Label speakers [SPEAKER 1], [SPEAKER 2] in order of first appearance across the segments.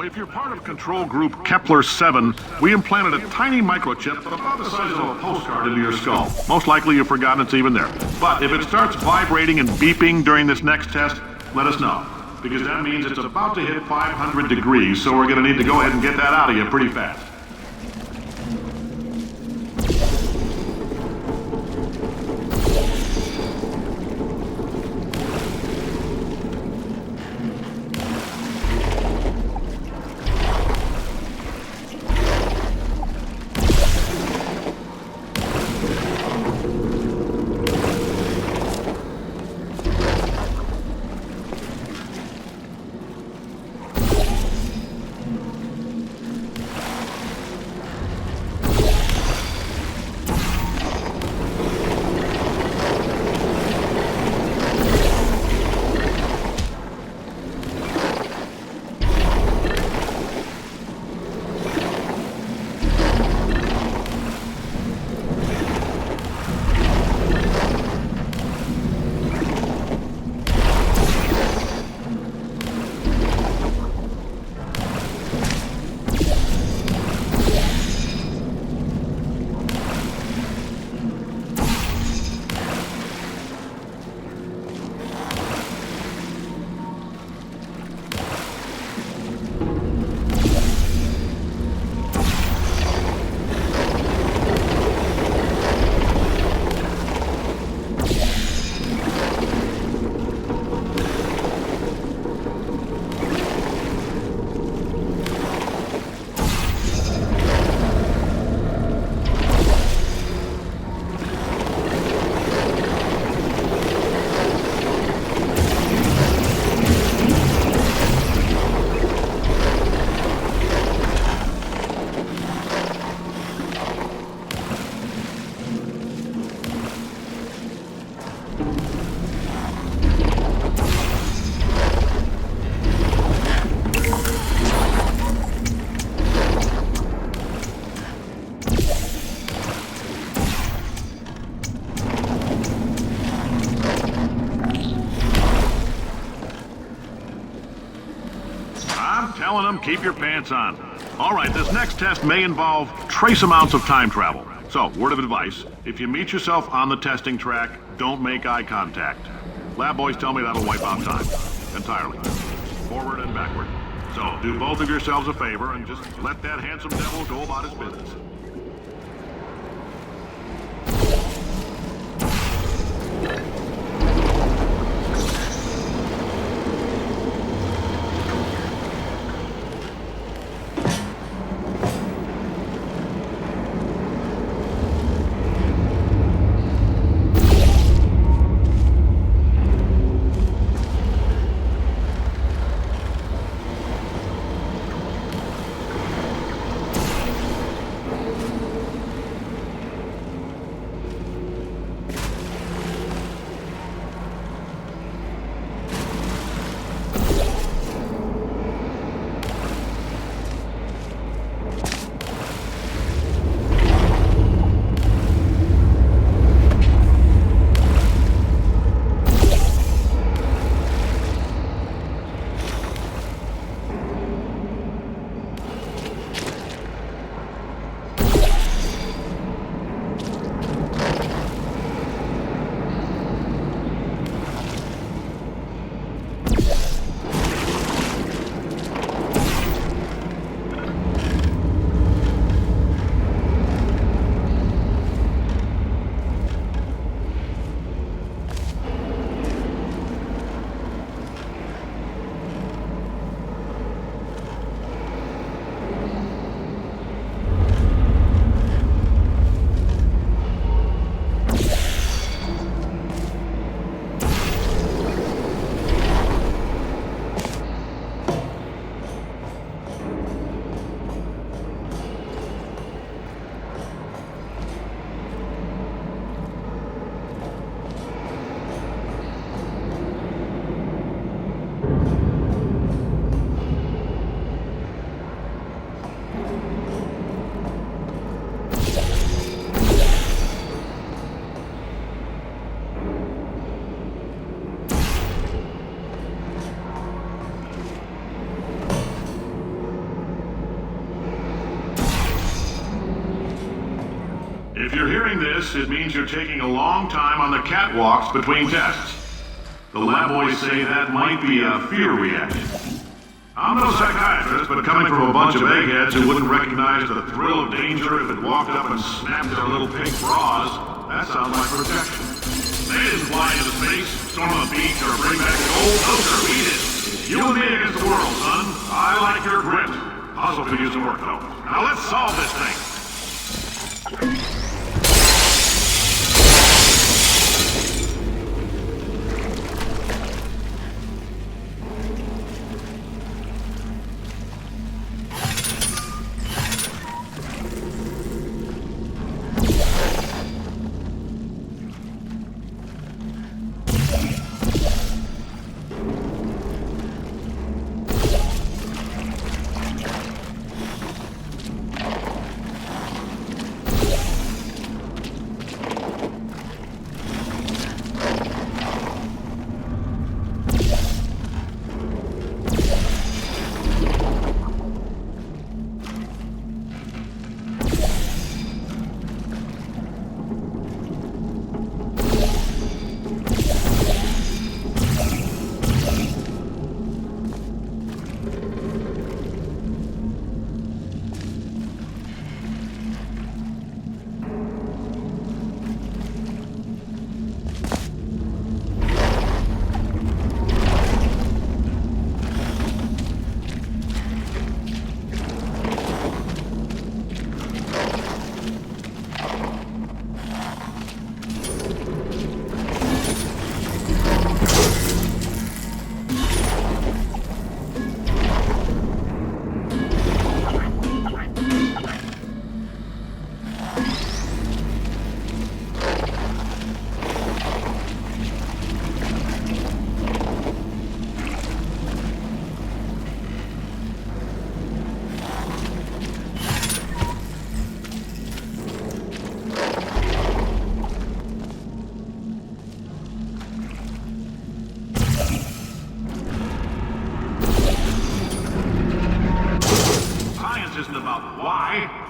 [SPEAKER 1] if you're part of control group Kepler 7, we implanted a tiny microchip about the size of a postcard into your skull. Most likely you've forgotten it's even there. But if it starts vibrating and beeping during this next test, let us know. Because that means it's about to hit 500 degrees, so we're going to need to go ahead and get that out of you pretty fast. Telling them, keep your pants on. All right, this next test may involve trace amounts of time travel. So, word of advice, if you meet yourself on the testing track, don't make eye contact. Lab boys tell me that'll wipe out time. Entirely. Forward and backward. So, do both of yourselves a favor and just let that handsome devil go about his business. If you're hearing this, it means you're taking a long time on the catwalks between tests. The lab boys say that might be a fear reaction. I'm no psychiatrist, but coming from a bunch of eggheads who wouldn't recognize the thrill of danger if it walked up and snapped their little pink bras, that sounds like protection. They didn't fly into space, storm a beach, or bring back the old toaster. We did. You and me against the world, son. I like your grit. Puzzle could use some work, though. Now let's solve this thing.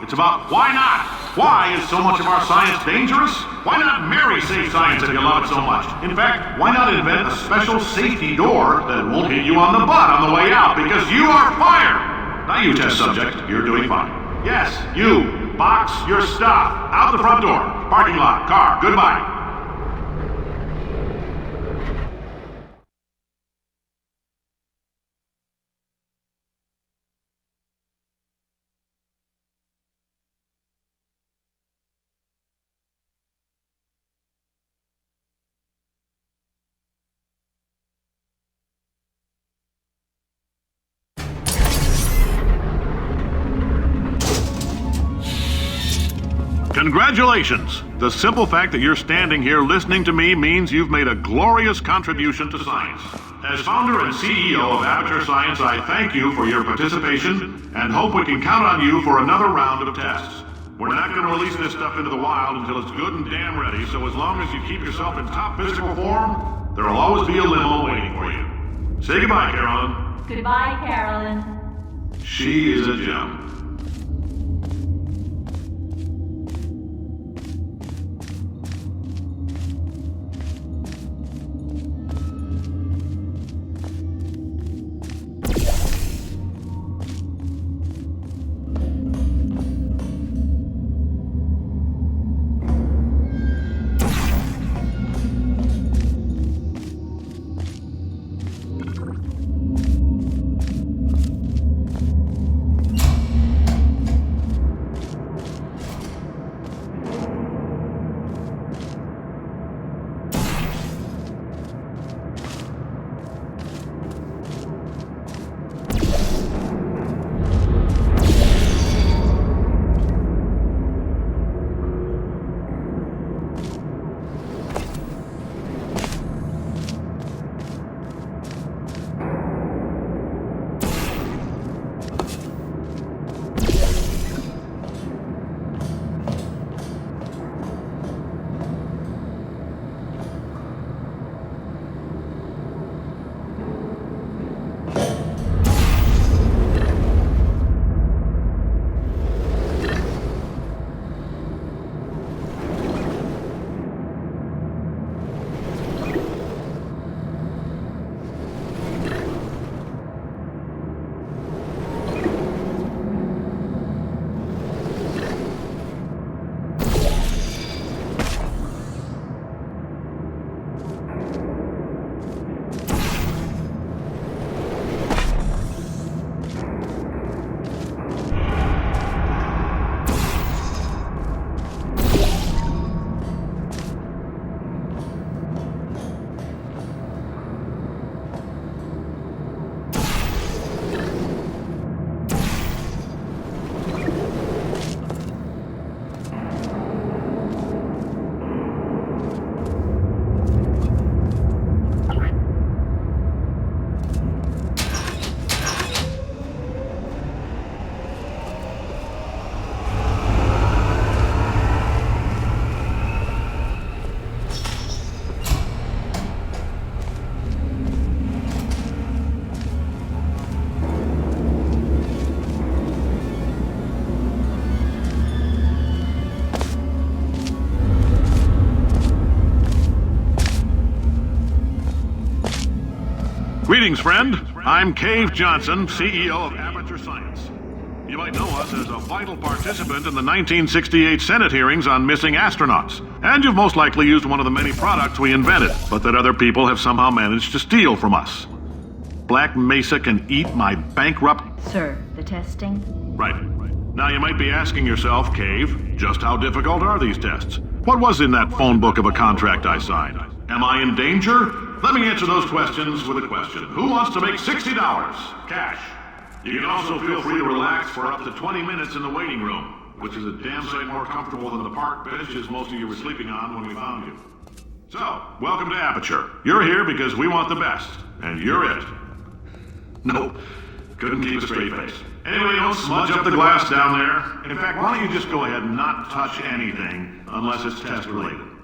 [SPEAKER 1] It's about why not? Why is so much of our science dangerous? Why not marry safe science if you love it so much? In fact, why not invent a special safety door that won't hit you on the butt on the way out because you are fired? Now you test subject, you're doing fine. Yes, you. Box your stuff. Out the front door. Parking lot. Car. Goodbye. Congratulations! The simple fact that you're standing here listening to me means you've made a glorious contribution to science. As founder and CEO of Aperture Science, I thank you for your participation and hope we can count on you for another round of tests. We're not going to release this stuff into the wild until it's good and damn ready, so as long as you keep yourself in top physical form, there'll always be a limo waiting for you. Say goodbye, Carolyn.
[SPEAKER 2] Goodbye, Carolyn.
[SPEAKER 1] She is a gem. Greetings, friend. I'm Cave Johnson, CEO of Aperture Science. You might know us as a vital participant in the 1968 Senate hearings on missing astronauts. And you've most likely used one of the many products we invented, but that other people have somehow managed to steal from us. Black Mesa can eat my bankrupt...
[SPEAKER 2] Sir, the testing?
[SPEAKER 1] Right. Now you might be asking yourself, Cave, just how difficult are these tests? What was in that phone book of a contract I signed? Am I in danger? Let me answer those questions with a question. Who wants to make $60 cash? You can also feel free to relax for up to 20 minutes in the waiting room, which is a damn sight more comfortable than the park benches most of you were sleeping on when we found you. So, welcome to Aperture. You're here because we want the best, and you're it. Nope. Couldn't keep a straight face. Anyway, don't smudge up the glass down there. In fact, why don't you just go ahead and not touch anything unless it's test related?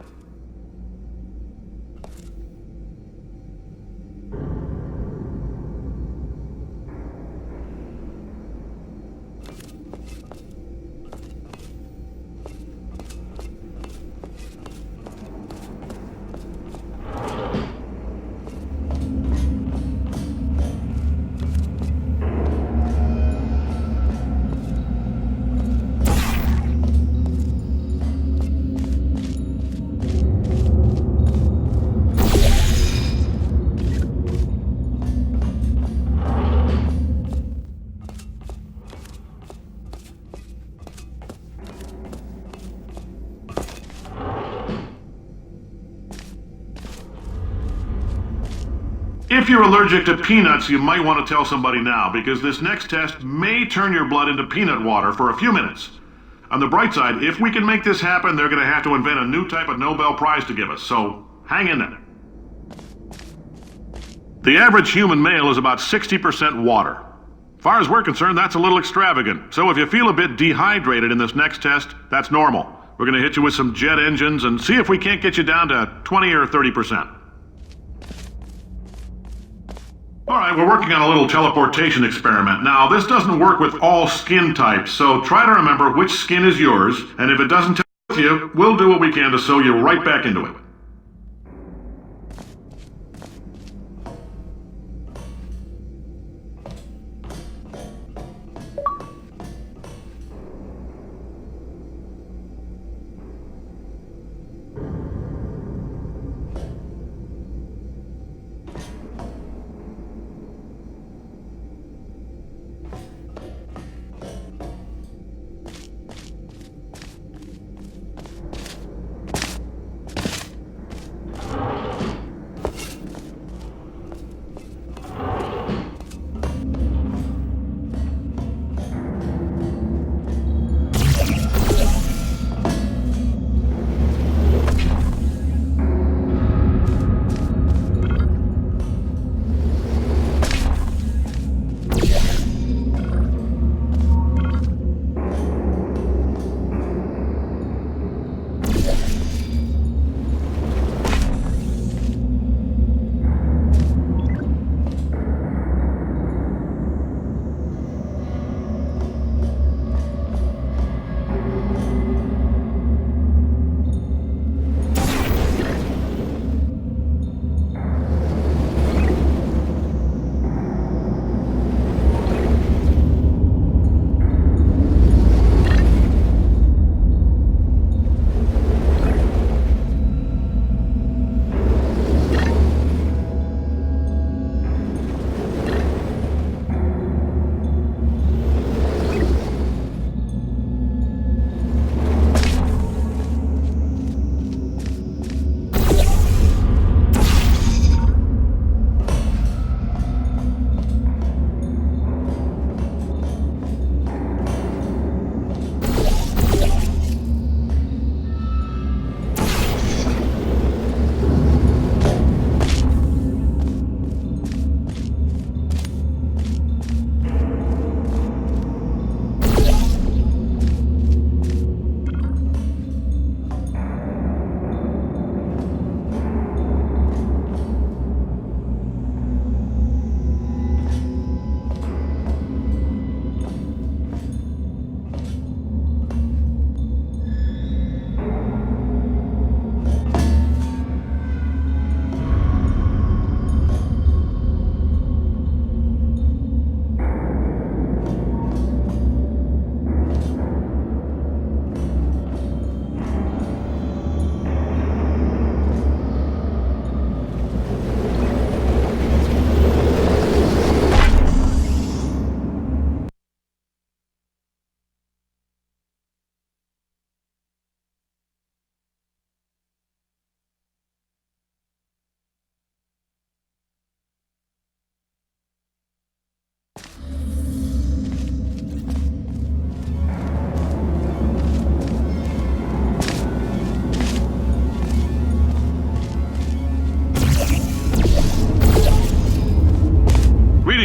[SPEAKER 1] If you're allergic to peanuts, you might want to tell somebody now, because this next test may turn your blood into peanut water for a few minutes. On the bright side, if we can make this happen, they're going to have to invent a new type of Nobel Prize to give us, so hang in there. The average human male is about 60% water. As far as we're concerned, that's a little extravagant, so if you feel a bit dehydrated in this next test, that's normal. We're going to hit you with some jet engines and see if we can't get you down to 20 or 30%. All right, we're working on a little teleportation experiment. Now, this doesn't work with all skin types, so try to remember which skin is yours, and if it doesn't tell with you, we'll do what we can to sew you right back into it.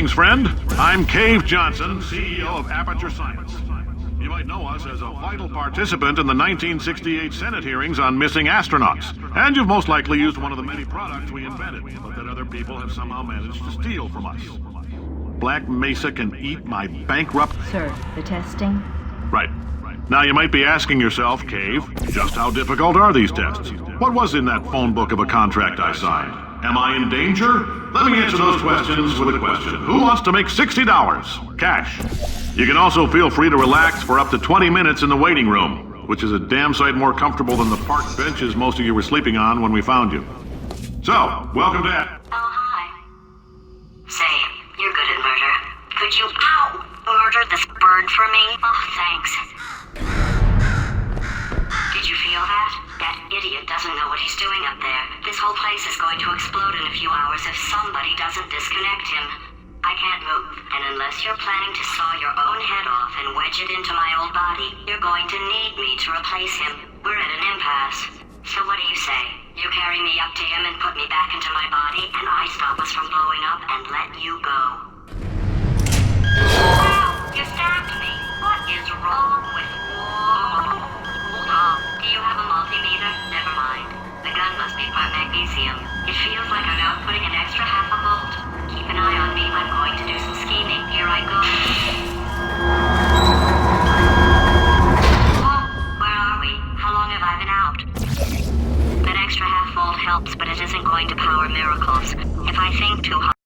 [SPEAKER 1] Greetings, friend. I'm Cave Johnson, CEO of Aperture Science. You might know us as a vital participant in the 1968 Senate hearings on missing astronauts. And you've most likely used one of the many products we invented, but that other people have somehow managed to steal from us. Black Mesa can eat my bankrupt...
[SPEAKER 2] Sir, the testing?
[SPEAKER 1] Right. Now you might be asking yourself, Cave, just how difficult are these tests? What was in that phone book of a contract I signed? Am I in danger? Let me answer those questions with a question. Who wants to make $60? Cash. You can also feel free to relax for up to 20 minutes in the waiting room, which is a damn sight more comfortable than the park benches most of you were sleeping on when we found you. So, welcome to...
[SPEAKER 3] Oh, hi. Say, you're good at murder. Could you, murder this bird for me? Oh, thanks. Did you feel that? That idiot doesn't know what he's doing up there. This whole place is going to explode in a few hours if somebody doesn't disconnect him. I can't move, and unless you're planning to saw your own head off and wedge it into my old body, you're going to need me to replace him. We're at an impasse. So what do you say? You carry me up to him and put me back into my body, and I stop us from blowing up and let you go. Wow, you stabbed me. What is wrong with... Do you have a multimeter? Never mind. The gun must be part magnesium. It feels like I'm outputting an extra half a volt. Keep an eye on me. I'm going to do some scheming. Here I go. Oh, where are we? How long have I been out? That extra half volt helps, but it isn't going to power miracles. If I think too hard...